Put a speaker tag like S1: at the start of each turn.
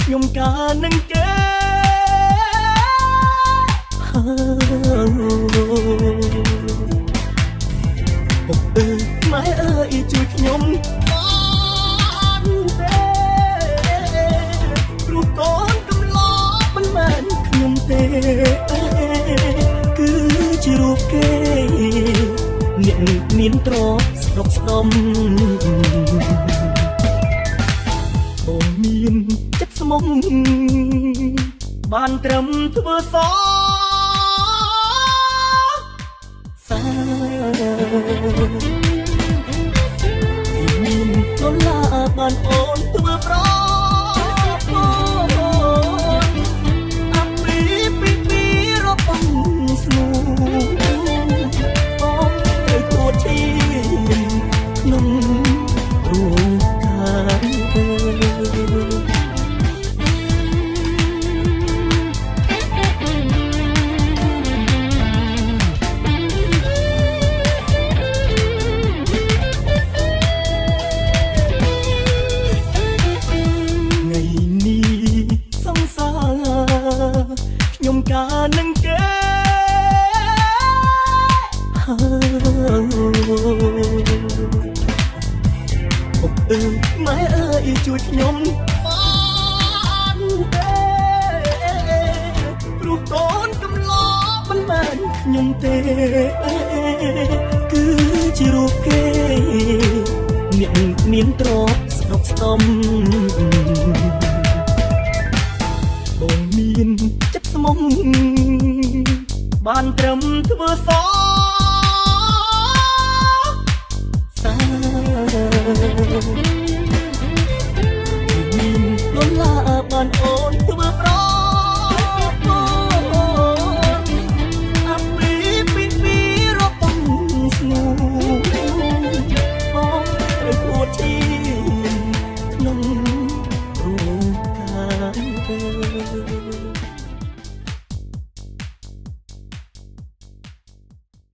S1: ខ្ញុំការនឹងគេពុកម៉ែអើយជួយខ្ញុំបានទេព្រោះកូនកំឡោះមិនមែនខ្ញុំទេគឺជារូបគេអ្នកមានទ្រព្យស្ដុកស្ដំអូនមានចិត្តស្មុំបានត្រឹមធ្វើសសាមានដុល្លារបានអូនធ្វើប្រពន្ធអាពីរបស់ស្នូអូនទៅគួរឈាមក្នុងរូបកាយខ្ញុំការនឹងគេពុកម៉ែអើយជួយខ្ញុំបានទេព្រោះកូនកំឡោះមិនមែនខ្ញុំទេគឺជារូបគេអ្នកមានទ្រព្យស្ដុកស្ដំបងមានចិត្តស្មុំបានត្រឹមធ្វើសសា